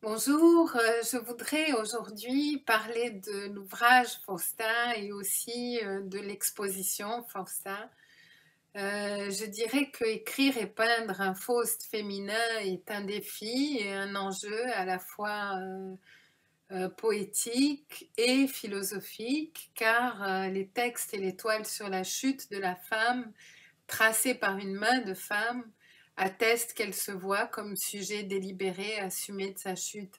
Bonjour, je voudrais aujourd'hui parler de l'ouvrage Faustin et aussi de l'exposition Faustin. Je dirais que écrire et peindre un Faust féminin est un défi et un enjeu à la fois poétique et philosophique, car les textes et les toiles sur la chute de la femme, tracés par une main de femme, attestent qu'elle se voit comme sujet délibéré, assumé de sa chute.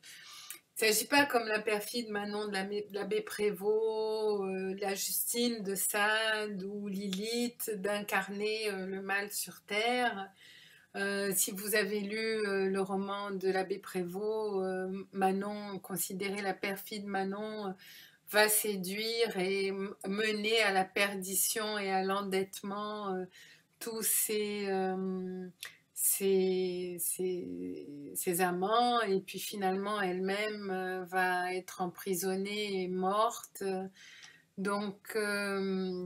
Il ne s'agit pas comme la perfide Manon de l'abbé Prévost, la Justine de Sade ou Lilith d'incarner le mal sur terre. Si vous avez lu le roman de l'abbé Prévost, Manon, considérée la perfide Manon, va séduire et mener à la perdition et à l'endettement tous ses amants, et puis finalement elle-même va être emprisonnée et morte. Donc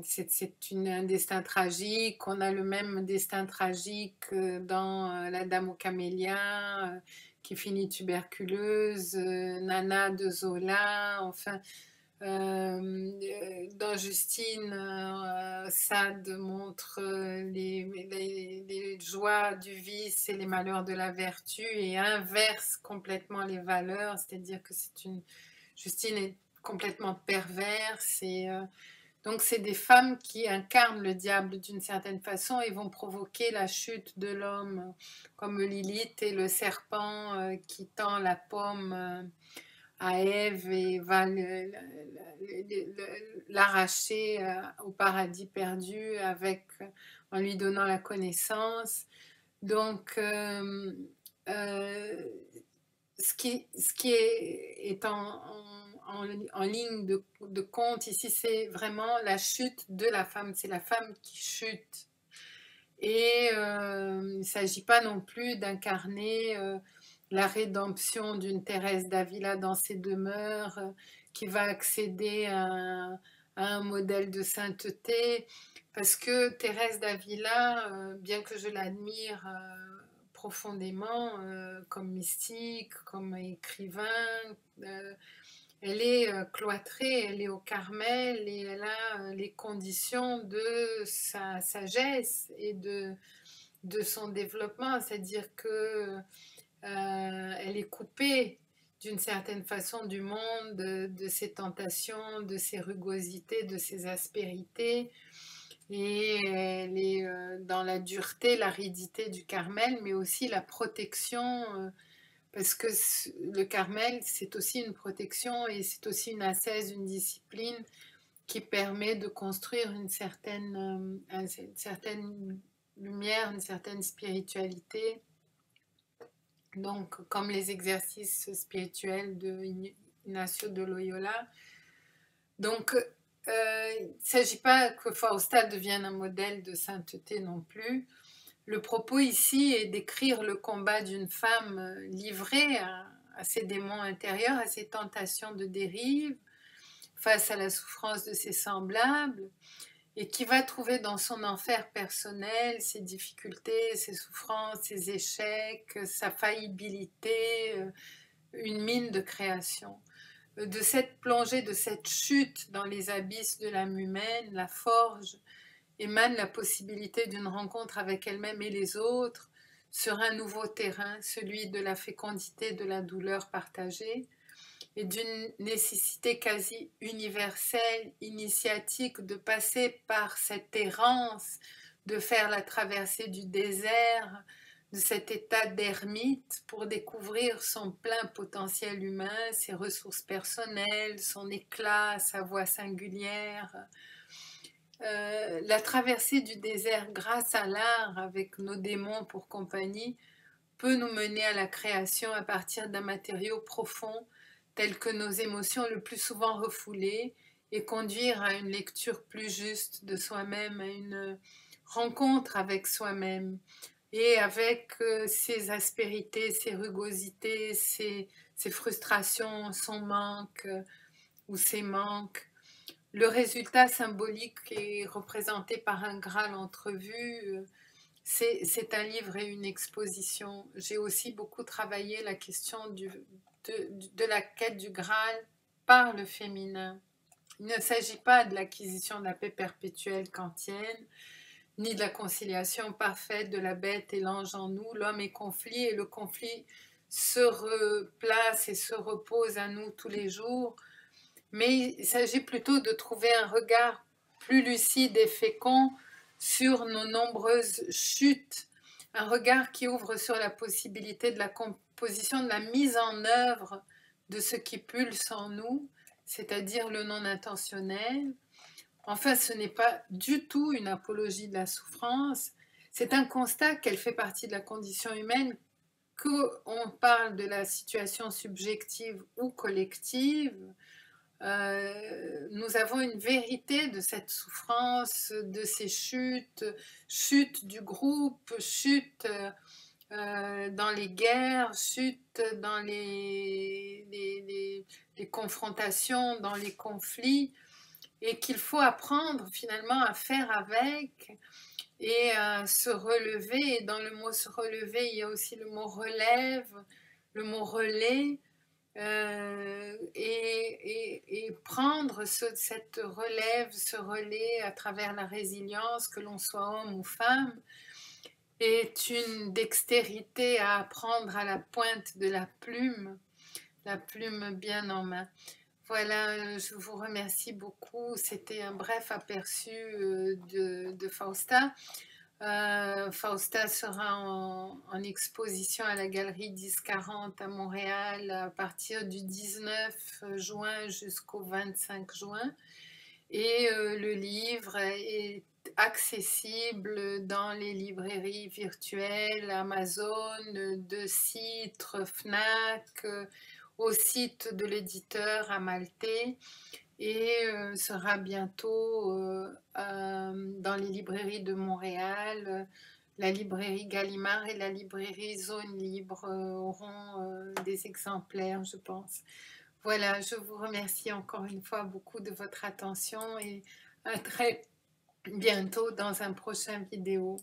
c'est un destin tragique. On a le même destin tragique dans La Dame aux camélias, qui finit tuberculeuse, Nana de Zola, enfin dans Justine, Sade montre les joies du vice et les malheurs de la vertu et inverse complètement les valeurs, c'est-à-dire que Justine est complètement perverse et donc c'est des femmes qui incarnent le diable d'une certaine façon et vont provoquer la chute de l'homme, comme Lilith et le serpent qui tend la pomme à Ève et va l'arracher au paradis perdu en lui donnant la connaissance. Donc, ce qui est en ligne de compte ici, c'est vraiment la chute de la femme. C'est la femme qui chute. Et il ne s'agit pas non plus d'incarner la rédemption d'une Thérèse d'Avila dans ses demeures, qui va accéder à un modèle de sainteté, parce que Thérèse d'Avila, bien que je l'admire profondément comme mystique, comme écrivain, euh, elle est cloîtrée, elle est au Carmel et elle a les conditions de sa sagesse et de son développement, c'est-à-dire que elle est coupée d'une certaine façon du monde, de ses tentations, de ses rugosités, de ses aspérités, et elle est dans la dureté, l'aridité du Carmel, mais aussi la protection, parce que le Carmel, c'est aussi une protection et c'est aussi une ascèse, une discipline qui permet de construire une certaine lumière, une certaine spiritualité. Donc, comme les exercices spirituels de Ignacio de Loyola. Donc, il ne s'agit pas que Fausta devienne un modèle de sainteté non plus. Le propos ici est d'écrire le combat d'une femme livrée à ses démons intérieurs, à ses tentations de dérive, face à la souffrance de ses semblables, et qui va trouver dans son enfer personnel ses difficultés, ses souffrances, ses échecs, sa faillibilité, une mine de création. De cette plongée, de cette chute dans les abysses de l'âme humaine, la forge émane la possibilité d'une rencontre avec elle-même et les autres sur un nouveau terrain, celui de la fécondité de la douleur partagée, et d'une nécessité quasi universelle, initiatique, de passer par cette errance, de faire la traversée du désert, de cet état d'ermite pour découvrir son plein potentiel humain, ses ressources personnelles, son éclat, sa voix singulière. La traversée du désert grâce à l'art, avec nos démons pour compagnie, peut nous mener à la création à partir d'un matériau profond tel que nos émotions le plus souvent refoulées et conduire à une lecture plus juste de soi-même, à une rencontre avec soi-même et avec ses aspérités, ses rugosités, ses frustrations, son manque ou ses manques. Le résultat symbolique est représenté par un Graal entrevu. C'est un livre et une exposition. J'ai aussi beaucoup travaillé la question de la quête du Graal par le féminin. Il ne s'agit pas de l'acquisition de la paix perpétuelle kantienne, ni de la conciliation parfaite de la bête et l'ange en nous. L'homme est conflit et le conflit se replace et se repose à nous tous les jours. Mais il s'agit plutôt de trouver un regard plus lucide et fécond sur nos nombreuses chutes, un regard qui ouvre sur la possibilité de la composition, de la mise en œuvre de ce qui pulse en nous, c'est-à-dire le non intentionnel. Enfin, ce n'est pas du tout une apologie de la souffrance, c'est un constat qu'elle fait partie de la condition humaine, qu'on parle de la situation subjective ou collective. Nous avons une vérité de cette souffrance, de ces chutes, chutes du groupe, chutes dans les guerres, chutes dans les confrontations, dans les conflits, et qu'il faut apprendre finalement à faire avec et à se relever. Et dans le mot se relever, il y a aussi le mot relève, le mot relais. Et prendre cette relève, ce relais à travers la résilience, que l'on soit homme ou femme, est une dextérité à apprendre à la pointe de la plume bien en main. Voilà, je vous remercie beaucoup. C'était un bref aperçu de Fausta. Fausta sera en exposition à la galerie 1040 à Montréal à partir du 19 juin jusqu'au 25 juin. Et le livre est accessible dans les librairies virtuelles, Amazon, De Citre, Fnac, au site de l'éditeur Amalté, et sera bientôt dans les librairies de Montréal. La librairie Gallimard et la librairie Zone Libre auront des exemplaires, je pense. Voilà, je vous remercie encore une fois beaucoup de votre attention et à très bientôt dans un prochain vidéo.